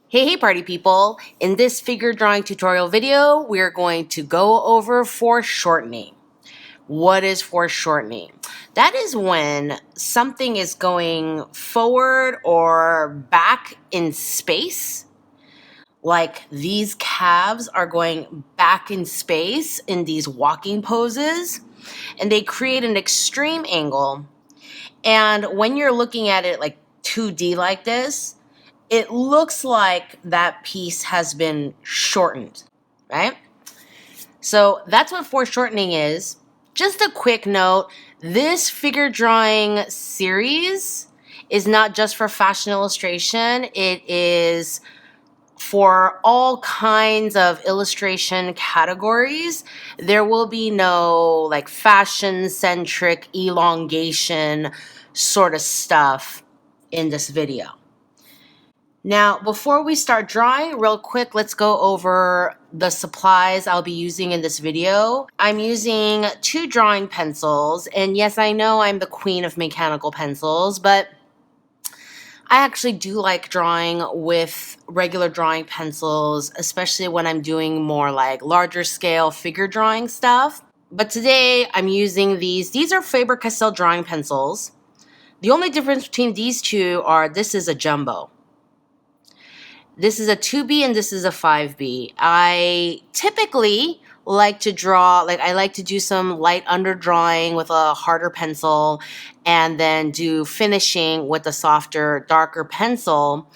Hey party people! In this figure drawing tutorial video, we're going to go over foreshortening. What is foreshortening? That is when something is going forward or back in space. Like these calves are going back in space in these walking poses, and they create an extreme angle. And when you're looking at it like 2D like this, it looks like that piece has been shortened, right? So that's what foreshortening is. Just a quick note, this figure drawing series is not just for fashion illustration. It is for all kinds of illustration categories. There will be no like fashion-centric elongation sort of stuff in this video. Now, before we start drawing, real quick, let's go over the supplies I'll be using in this video. I'm using 2 drawing pencils, and yes, I know I'm the queen of mechanical pencils, but I actually do like drawing with regular drawing pencils, especially when I'm doing more like larger scale figure drawing stuff. But today I'm using these. These are Faber-Castell drawing pencils. The only difference between these two are this is a jumbo. This is a 2B and this is a 5B. I typically like to draw, I like to do some light underdrawing with a harder pencil and then do finishing with a softer, darker pencil.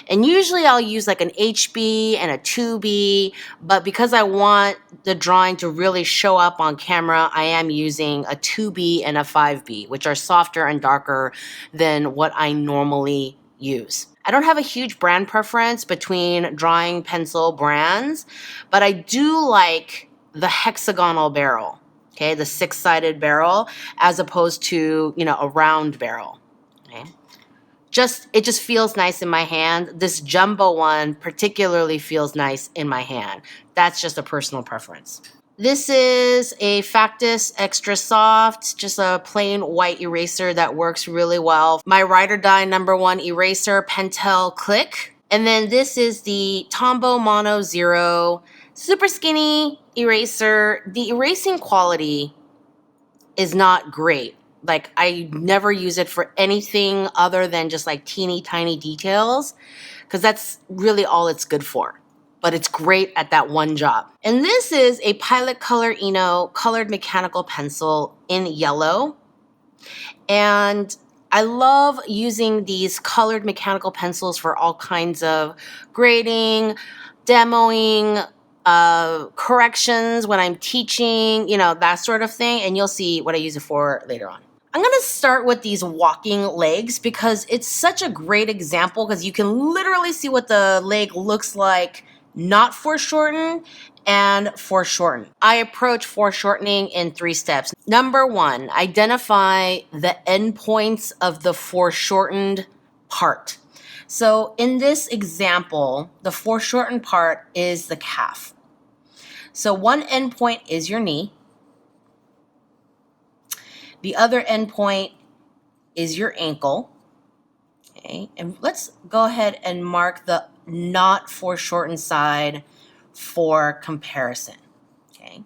And usually I'll use like an HB and a 2B, but because I want the drawing to really show up on camera, I am using a 2B and a 5B, which are softer and darker than what I normally use. I don't have a huge brand preference between drawing pencil brands, but I do like the hexagonal barrel, okay, the 6-sided barrel, as opposed to, a round barrel, okay? It just feels nice in my hand. This jumbo one particularly feels nice in my hand. That's just a personal preference. This is a Factus Extra Soft, just a plain white eraser that works really well. My Ride or Die #1 eraser, Pentel Click. And then this is the Tombow Mono Zero, super skinny eraser. The erasing quality is not great. Like, I never use it for anything other than just like teeny tiny details, because that's really all it's good for. But it's great at that one job. And this is a Pilot Color Eno colored mechanical pencil in yellow. And I love using these colored mechanical pencils for all kinds of grading, demoing, corrections when I'm teaching, that sort of thing. And you'll see what I use it for later on. I'm going to start with these walking legs because it's such a great example, because you can literally see what the leg looks like not foreshortened and foreshortened. I approach foreshortening in 3 steps. Number 1, identify the endpoints of the foreshortened part. So in this example, the foreshortened part is the calf. So one endpoint is your knee. The other endpoint is your ankle. Okay, and let's go ahead and mark the not foreshortened side for comparison. Okay.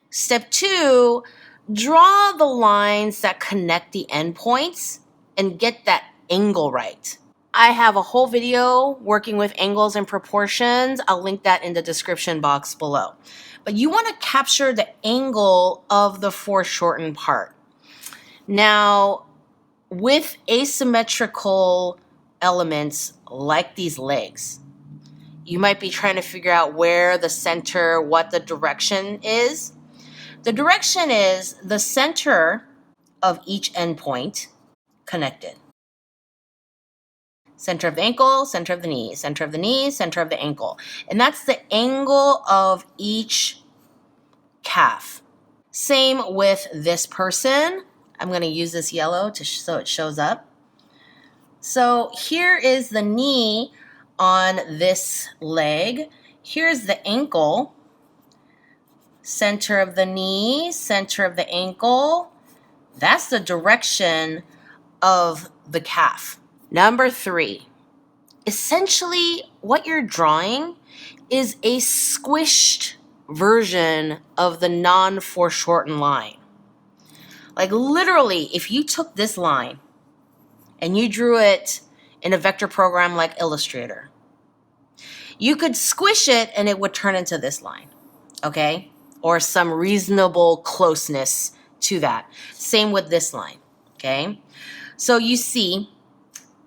Step 2, draw the lines that connect the endpoints and get that angle right. I have a whole video working with angles and proportions. I'll link that in the description box below. But you want to capture the angle of the foreshortened part. Now, with asymmetrical elements like these legs, you might be trying to figure out where the center, what the direction is. The direction is the center of each endpoint connected. Center of the ankle, center of the knee, center of the knee, center of the ankle. And that's the angle of each calf. Same with this person. I'm going to use this yellow so it shows up. So here is the knee on this leg. Here's the ankle. Center of the knee, center of the ankle. That's the direction of the calf. Number 3, essentially what you're drawing is a squished version of the non-foreshortened line. Like literally, if you took this line and you drew it in a vector program like Illustrator, you could squish it and it would turn into this line, okay? Or some reasonable closeness to that. Same with this line, okay? So you see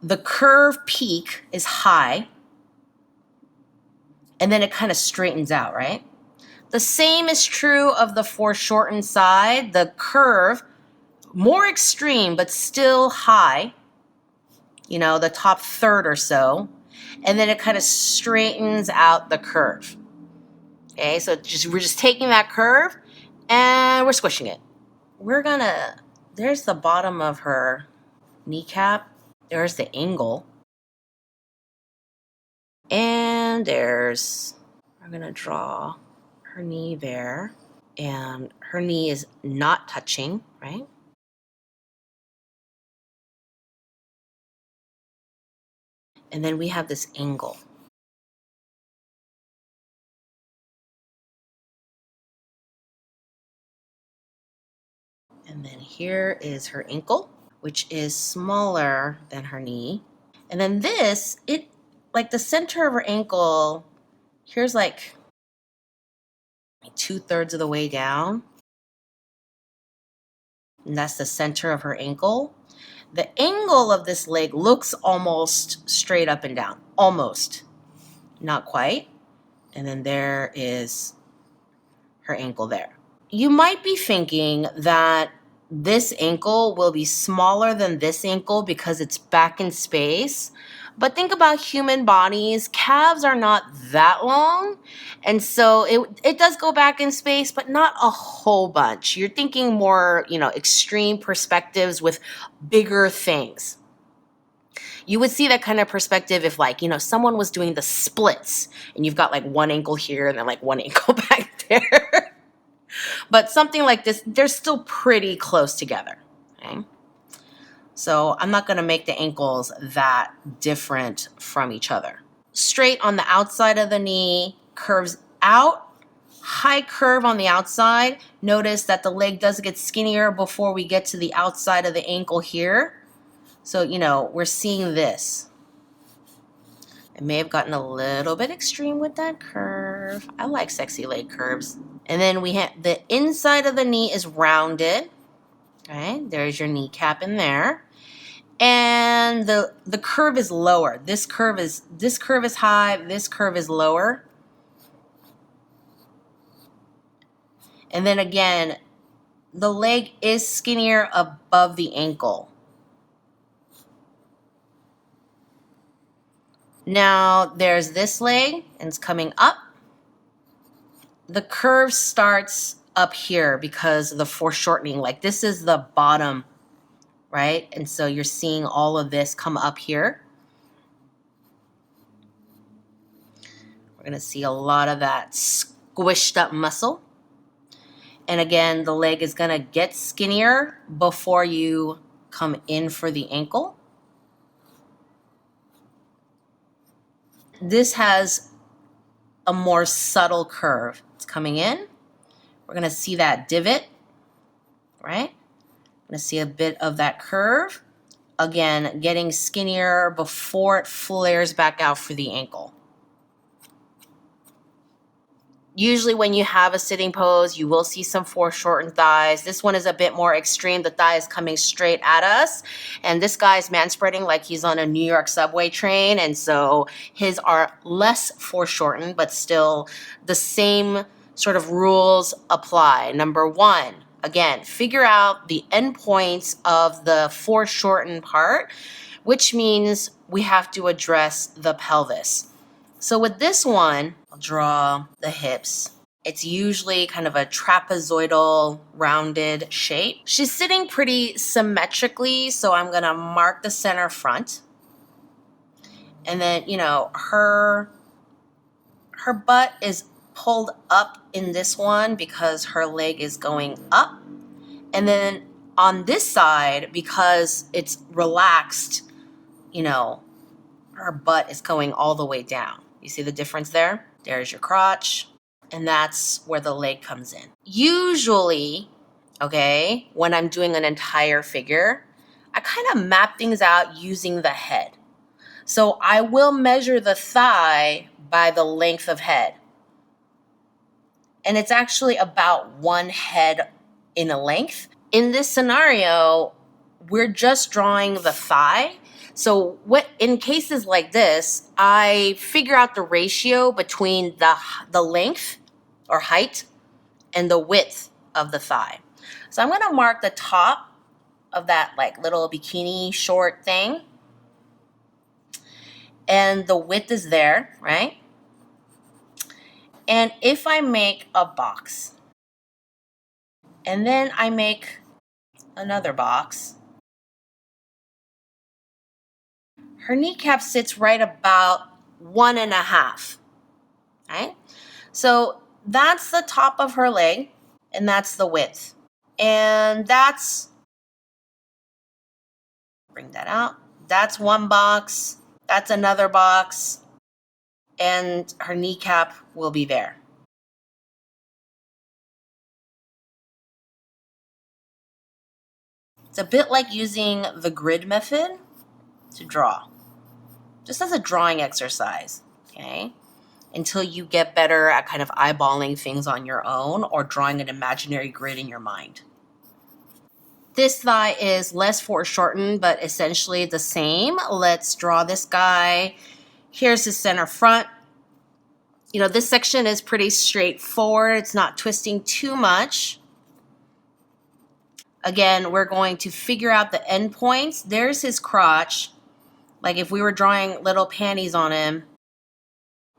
the curve peak is high and then it kind of straightens out, right? The same is true of the foreshortened side. The curve, more extreme, but still high, you know, the top third or so, and then it kind of straightens out the curve. Okay, so we're just taking that curve and we're squishing it. There's the bottom of her kneecap. There's the angle. And we're gonna draw her knee there. And her knee is not touching, right? And then we have this angle. And then here is her ankle, which is smaller than her knee. And then this, like the center of her ankle, here's like 2/3 of the way down. And that's the center of her ankle. The angle of this leg looks almost straight up and down. Almost. Not quite. And then there is her ankle there. You might be thinking that this ankle will be smaller than this ankle because it's back in space. But think about human bodies. Calves are not that long. And so it does go back in space, but not a whole bunch. You're thinking more, extreme perspectives with bigger things. You would see that kind of perspective if someone was doing the splits and you've got like one ankle here and then like one ankle back there. But something like this, they're still pretty close together, okay? So I'm not gonna make the ankles that different from each other. Straight on the outside of the knee, curves out, high curve on the outside. Notice that the leg does get skinnier before we get to the outside of the ankle here. So, we're seeing this. I may have gotten a little bit extreme with that curve. I like sexy leg curves. And then we have the inside of the knee is rounded. Okay, there's your kneecap in there. And the curve is lower. This curve is high, this curve is lower. And then again, the leg is skinnier above the ankle. Now there's this leg and it's coming up. The curve starts up here because of the foreshortening. Like this is the bottom, right? And so you're seeing all of this come up here. We're gonna see a lot of that squished up muscle. And again, the leg is gonna get skinnier before you come in for the ankle. This has a more subtle curve. It's coming in. We're gonna see that divot, right? We're gonna see a bit of that curve. Again, getting skinnier before it flares back out for the ankle. Usually when you have a sitting pose, you will see some foreshortened thighs. This one is a bit more extreme. The thigh is coming straight at us. And this guy's manspreading like he's on a New York subway train. And so his are less foreshortened, but still the same sort of rules apply. Number one, again, figure out the endpoints of the foreshortened part, which means we have to address the pelvis. So with this one, I'll draw the hips. It's usually kind of a trapezoidal rounded shape. She's sitting pretty symmetrically, so I'm gonna mark the center front. And then, her butt is pulled up in this one because her leg is going up. And then on this side, because it's relaxed, her butt is going all the way down. You see the difference there? There's your crotch, and that's where the leg comes in. Usually, okay, when I'm doing an entire figure, I kind of map things out using the head. So I will measure the thigh by the length of head. And it's actually about one head in a length. In this scenario, we're just drawing the thigh. So in cases like this, I figure out the ratio between the length or height and the width of the thigh. So I'm gonna mark the top of that like little bikini short thing. And the width is there, right? And if I make a box, and then I make another box, her kneecap sits right about 1.5, right? So that's the top of her leg, and that's the width. And bring that out. That's one box, that's another box, and her kneecap will be there. It's a bit like using the grid method to draw, just as a drawing exercise, okay? Until you get better at kind of eyeballing things on your own or drawing an imaginary grid in your mind. This thigh is less foreshortened, but essentially the same. Let's draw this guy. Here's his center front. You know, this section is pretty straightforward. It's not twisting too much. Again, we're going to figure out the endpoints. There's his crotch. Like if we were drawing little panties on him,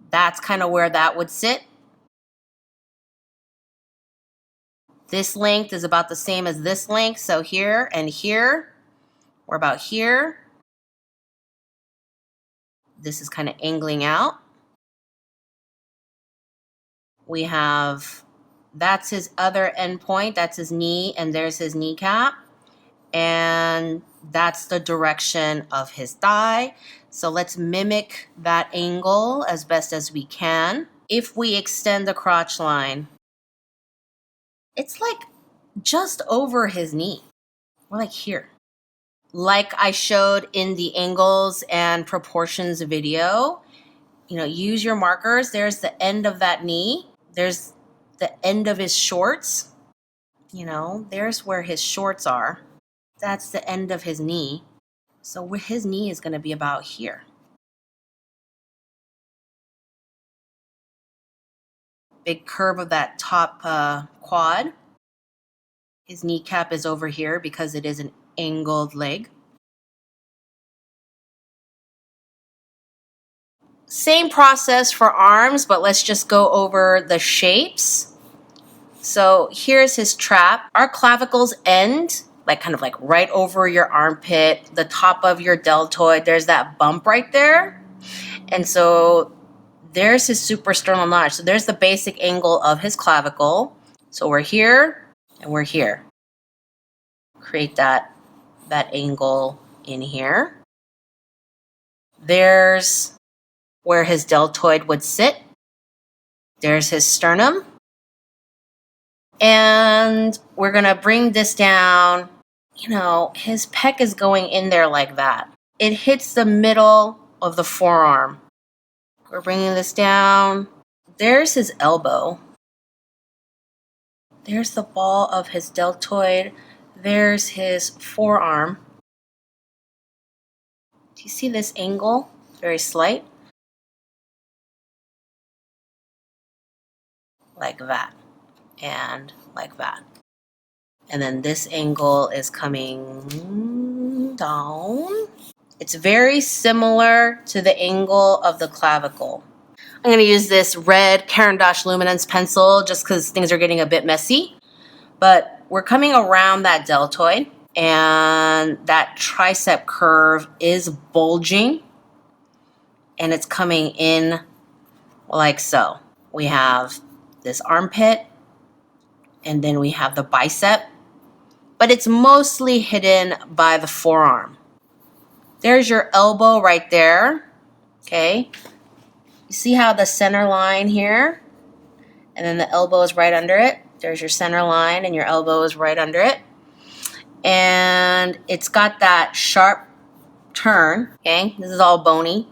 that's kind of where that would sit. This length is about the same as this length. So here and here, we're about here. This is kind of angling out. We have, that's his other endpoint. That's his knee, and there's his kneecap. And that's the direction of his thigh. So let's mimic that angle as best as we can. If we extend the crotch line, it's like just over his knee. We're like here. Like I showed in the angles and proportions video, you know, use your markers. There's the end of that knee. There's the end of his shorts. You know, there's where his shorts are. That's the end of his knee. So his knee is going to be about here. Big curve of that top quad. His kneecap is over here because it is an angled leg. Same process for arms, but let's just go over the shapes. So here's his trap. Our clavicles end like kind of like right over your armpit, the top of your deltoid. There's that bump right there. And so there's his suprasternal notch. So there's the basic angle of his clavicle. So we're here and we're here. Create that angle in here. There's where his deltoid would sit. There's his sternum. And we're gonna bring this down. You know, his pec is going in there like that. It hits the middle of the forearm. We're bringing this down. There's his elbow. There's the ball of his deltoid. There's his forearm. Do you see this angle? Very slight. Like that. And like that. And then this angle is coming down. It's very similar to the angle of the clavicle. I'm going to use this red Caran d'Ache Luminance pencil just because things are getting a bit messy. But we're coming around that deltoid, and that tricep curve is bulging, and it's coming in like so. We have this armpit, and then we have the bicep, but it's mostly hidden by the forearm. There's your elbow right there. okay? You see how the center line here, and then the elbow is right under it. There's your center line and your elbow is right under it. And it's got that sharp turn, okay? This is all bony.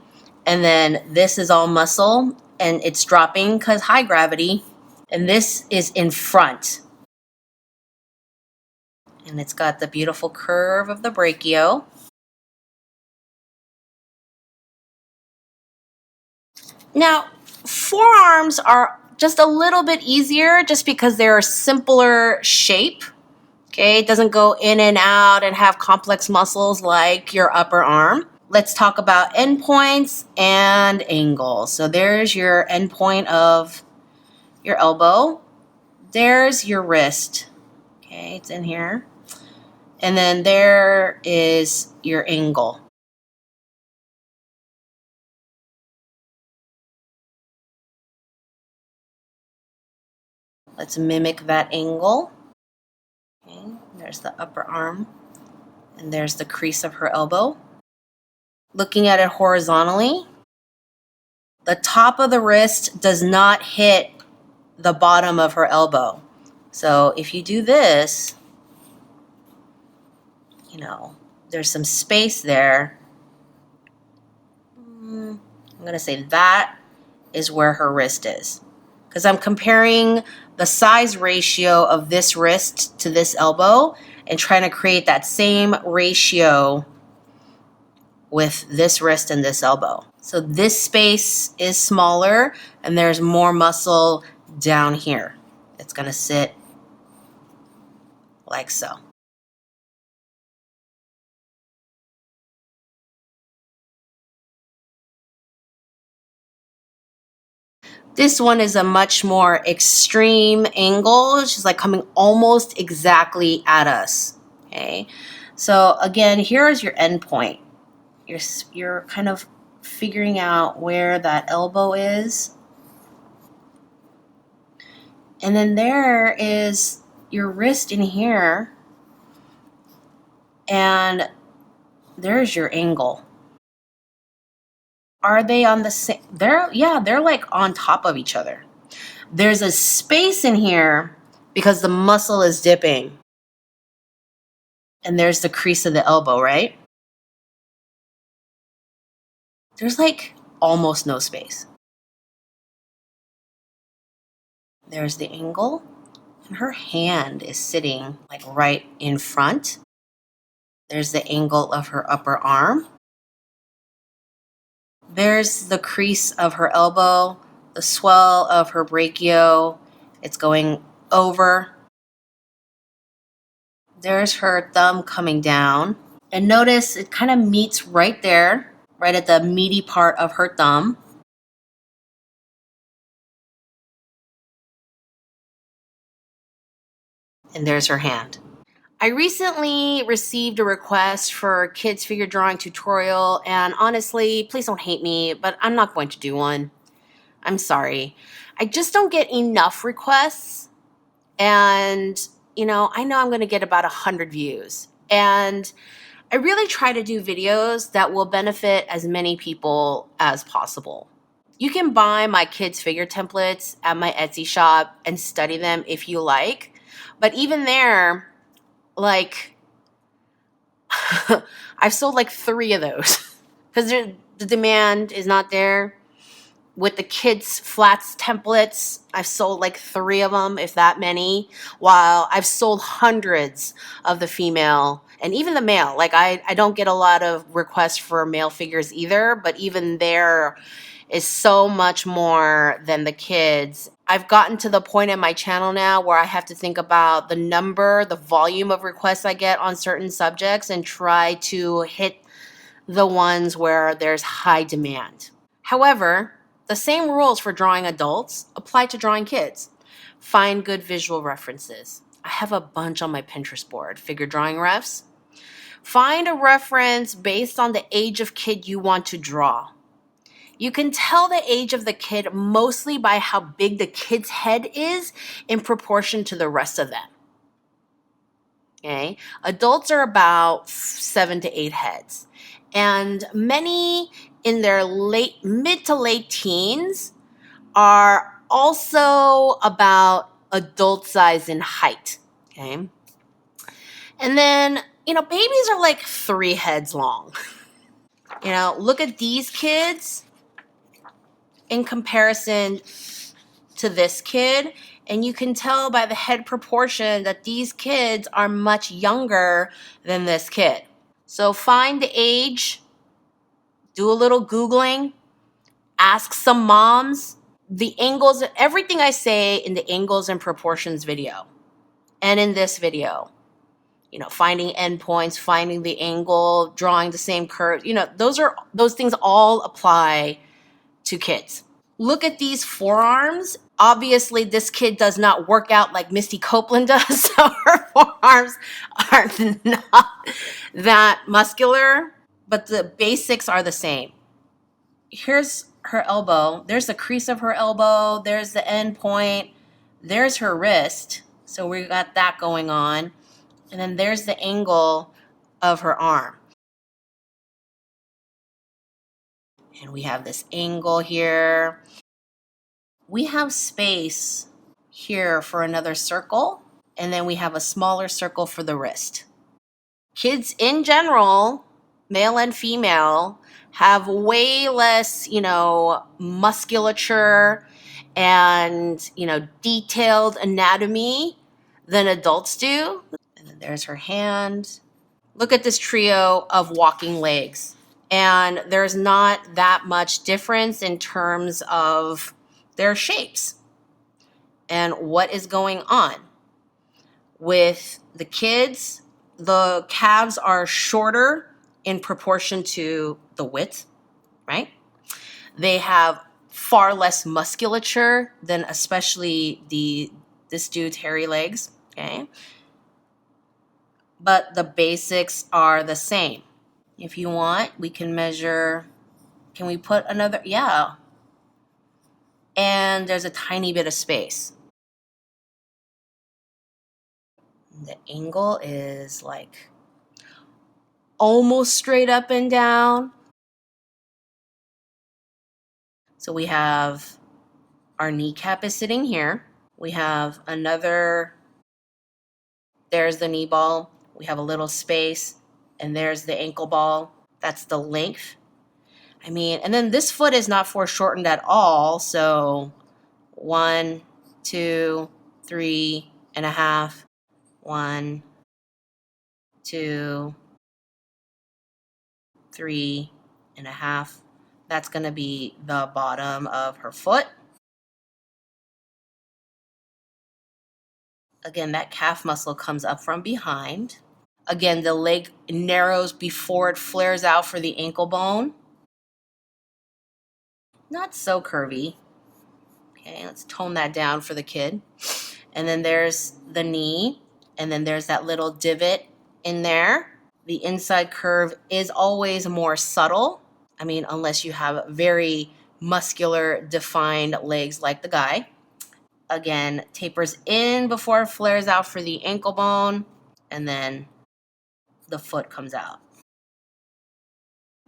And then this is all muscle, and it's dropping because high gravity. And this is in front. And it's got the beautiful curve of the brachio. Now, forearms are just a little bit easier just because they're a simpler shape. Okay, it doesn't go in and out and have complex muscles like your upper arm. Let's talk about endpoints and angles. So there's your endpoint of your elbow. There's your wrist. Okay, it's in here. And then there is your angle. Let's mimic that angle. Okay, there's the upper arm, and there's the crease of her elbow. Looking at it horizontally, the top of the wrist does not hit the bottom of her elbow. So if you do this, you know, there's some space there. I'm going to say that is where her wrist is. Because I'm comparing the size ratio of this wrist to this elbow and trying to create that same ratio with this wrist and this elbow. So this space is smaller and there's more muscle down here. It's going to sit like so. This one is a much more extreme angle. It's just like coming almost exactly at us. Okay. So again, here is your end point. You're kind of figuring out where that elbow is. And then there is your wrist in here. And there's your angle. Are they on the same? They're like on top of each other. There's a space in here because the muscle is dipping. And there's the crease of the elbow, right? There's like almost no space. There's the angle, and her hand is sitting like right in front. There's the angle of her upper arm. There's the crease of her elbow, the swell of her brachio. It's going over. There's her thumb coming down. And notice it kind of meets right there, right at the meaty part of her thumb. And there's her hand. I recently received a request for a kids figure drawing tutorial, and honestly, please don't hate me, but I'm not going to do one. I'm sorry. I just don't get enough requests, and I know I'm going to get about 100 views, and I really try to do videos that will benefit as many people as possible. You can buy my kids figure templates at my Etsy shop and study them if you like, but even there, like, I've sold like 3 of those because the demand is not there. With the kids flats templates, I've sold like 3 of them, if that many, while I've sold hundreds of the female and even the male. Like I don't get a lot of requests for male figures either, but even there is so much more than the kids. I've gotten to the point in my channel now where I have to think about the volume of requests I get on certain subjects and try to hit the ones where there's high demand. However, the same rules for drawing adults apply to drawing kids. Find good visual references. I have a bunch on my Pinterest board, figure drawing refs. Find a reference based on the age of kid you want to draw. You can tell the age of the kid mostly by how big the kid's head is in proportion to the rest of them. Okay? Adults are about 7 to 8 heads. And many in their mid to late teens are also about adult size in height, okay? And then, babies are like 3 heads long. Look at these kids in comparison to this kid, and you can tell by the head proportion that these kids are much younger than this kid. So find the age, do a little Googling, ask some moms. The angles, everything I say in the angles and proportions video and in this video, finding endpoints, finding the angle, drawing the same curve, those things all apply to kids. Look at these forearms. Obviously, this kid does not work out like Misty Copeland does, so her forearms are not that muscular, but the basics are the same. Here's her elbow. There's the crease of her elbow. There's the end point. There's her wrist. So we got that going on. And then there's the angle of her arm. And we have this angle here. We have space here for another circle. And then we have a smaller circle for the wrist. Kids in general, male and female, have way less, musculature and, detailed anatomy than adults do. And then there's her hand. Look at this trio of walking legs. And there's not that much difference in terms of their shapes and what is going on. With the kids, the calves are shorter in proportion to the width, right? They have far less musculature than especially this dude's hairy legs, okay? But the basics are the same. If you want, we can measure, can we put another, yeah. And there's a tiny bit of space. The angle is like almost straight up and down. So we have our kneecap is sitting here. We have another, there's the knee ball. We have a little space, and there's the ankle ball. That's the length. And then this foot is not foreshortened at all. So 1, 2, 3.5. 1, 2, 3.5. That's going to be the bottom of her foot. Again, that calf muscle comes up from behind. Again, the leg narrows before it flares out for the ankle bone. Not so curvy. Okay, let's tone that down for the kid. And then there's the knee. And then there's that little divot in there. The inside curve is always more subtle. Unless you have very muscular, defined legs like the guy. Again, tapers in before it flares out for the ankle bone. And then the foot comes out.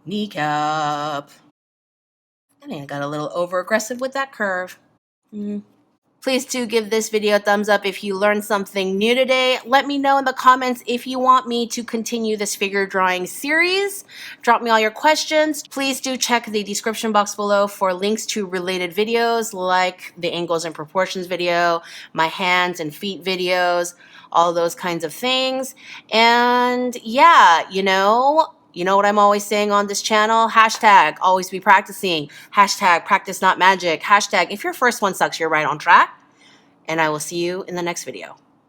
Kneecap. I think I got a little over aggressive with that curve. Please do give this video a thumbs up if you learned something new today. Let me know in the comments if you want me to continue this figure drawing series. Drop me all your questions. Please do check the description box below for links to related videos like the angles and proportions video, my hands and feet videos, all those kinds of things. And yeah, you know what I'm always saying on this channel? Hashtag always be practicing. Hashtag practice not magic. Hashtag if your first one sucks, you're right on track. And I will see you in the next video.